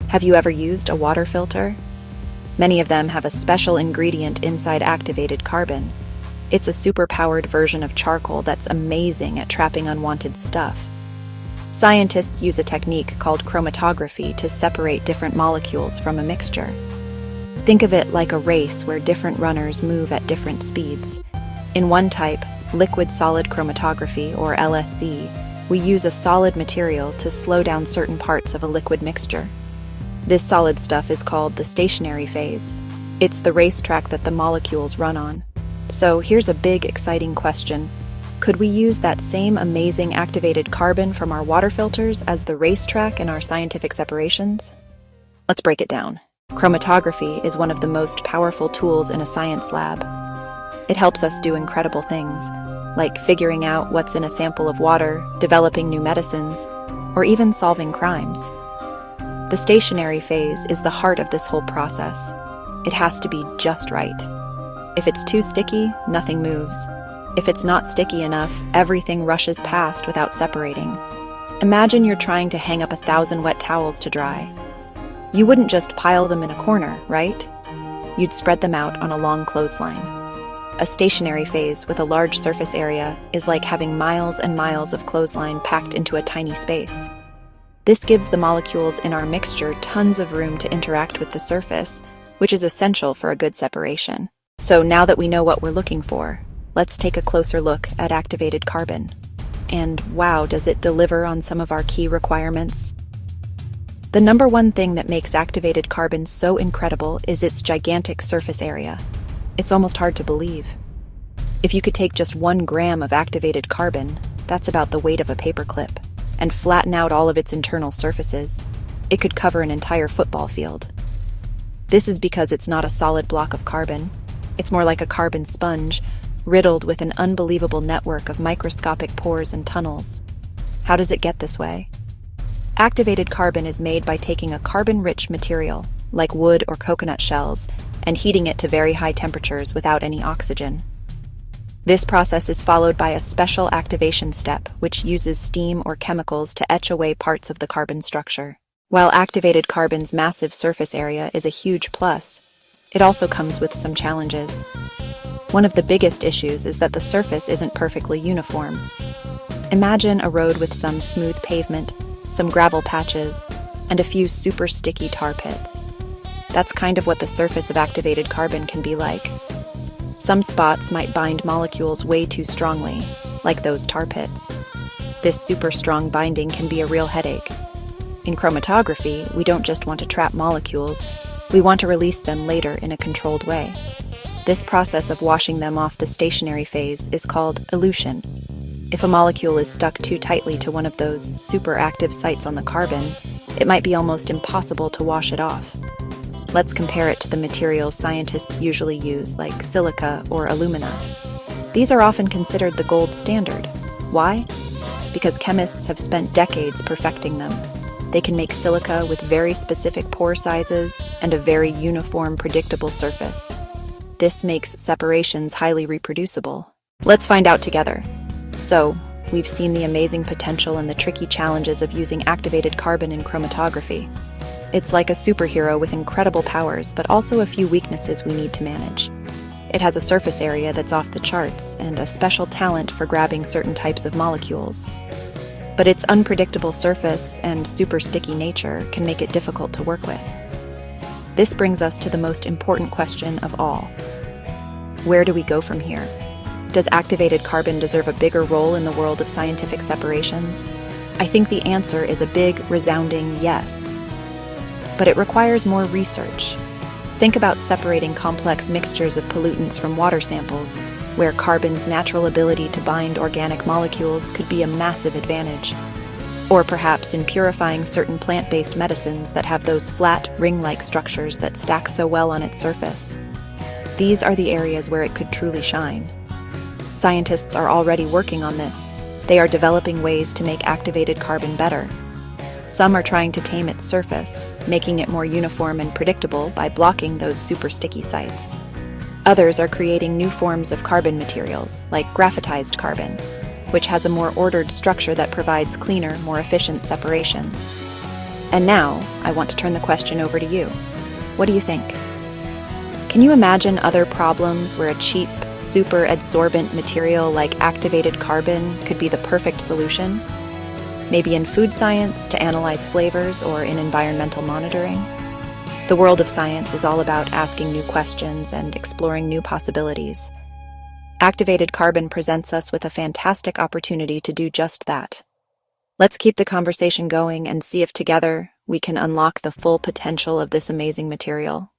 Have you ever used a water filter? Many of them have a special ingredient inside activated carbon. It's a super-powered version of charcoal that's amazing at trapping unwanted stuff. Scientists use a technique called chromatography to separate different molecules from a mixture. Think of it like a race where different runners move at different speeds. In one type, liquid-solid chromatography, or LSC, we use a solid material to slow down certain parts of a liquid mixture. This solid stuff is called the stationary phase. It's the racetrack that the molecules run on. So here's a big, exciting question. Could we use that same amazing activated carbon from our water filters as the racetrack in our scientific separations? Let's break it down. Chromatography is one of the most powerful tools in a science lab. It helps us do incredible things, like figuring out what's in a sample of water, developing new medicines, or even solving crimes. The stationary phase is the heart of this whole process. It has to be just right. If it's too sticky, nothing moves. If it's not sticky enough, everything rushes past without separating. Imagine you're trying to hang up 1,000 wet towels to dry. You wouldn't just pile them in a corner, right? You'd spread them out on a long clothesline. A stationary phase with a large surface area is like having miles and miles of clothesline packed into a tiny space. This gives the molecules in our mixture tons of room to interact with the surface, which is essential for a good separation. So now that we know what we're looking for, let's take a closer look at activated carbon. And wow, does it deliver on some of our key requirements? The number one thing that makes activated carbon so incredible is its gigantic surface area. It's almost hard to believe. If you could take just 1 gram of activated carbon, that's about the weight of a paperclip, and flatten out all of its internal surfaces, it could cover an entire football field. This is because it's not a solid block of carbon. It's more like a carbon sponge, riddled with an unbelievable network of microscopic pores and tunnels. How does it get this way? Activated carbon is made by taking a carbon-rich material, like wood or coconut shells, and heating it to very high temperatures without any oxygen. This process is followed by a special activation step, which uses steam or chemicals to etch away parts of the carbon structure. While activated carbon's massive surface area is a huge plus, it also comes with some challenges. One of the biggest issues is that the surface isn't perfectly uniform. Imagine a road with some smooth pavement, some gravel patches, and a few super sticky tar pits. That's kind of what the surface of activated carbon can be like. Some spots might bind molecules way too strongly, like those tar pits. This super strong binding can be a real headache. In chromatography, we don't just want to trap molecules, we want to release them later in a controlled way. This process of washing them off the stationary phase is called elution. If a molecule is stuck too tightly to one of those super active sites on the carbon, it might be almost impossible to wash it off. Let's compare it to the materials scientists usually use, like silica or alumina. These are often considered the gold standard. Why? Because chemists have spent decades perfecting them. They can make silica with very specific pore sizes and a very uniform, predictable surface. This makes separations highly reproducible. Let's find out together. So, we've seen the amazing potential and the tricky challenges of using activated carbon in chromatography. It's like a superhero with incredible powers, but also a few weaknesses we need to manage. It has a surface area that's off the charts and a special talent for grabbing certain types of molecules. But its unpredictable surface and super sticky nature can make it difficult to work with. This brings us to the most important question of all. Where do we go from here? Does activated carbon deserve a bigger role in the world of scientific separations? I think the answer is a big, resounding yes. But it requires more research. Think about separating complex mixtures of pollutants from water samples, where carbon's natural ability to bind organic molecules could be a massive advantage. Or perhaps in purifying certain plant-based medicines that have those flat, ring-like structures that stack so well on its surface. These are the areas where it could truly shine. Scientists are already working on this. They are developing ways to make activated carbon better. Some are trying to tame its surface, making it more uniform and predictable by blocking those super sticky sites. Others are creating new forms of carbon materials, like graphitized carbon, which has a more ordered structure that provides cleaner, more efficient separations. And now, I want to turn the question over to you. What do you think? Can you imagine other problems where a cheap, super adsorbent material like activated carbon could be the perfect solution? Maybe in food science to analyze flavors or in environmental monitoring? The world of science is all about asking new questions and exploring new possibilities. Activated carbon presents us with a fantastic opportunity to do just that. Let's keep the conversation going and see if together we can unlock the full potential of this amazing material.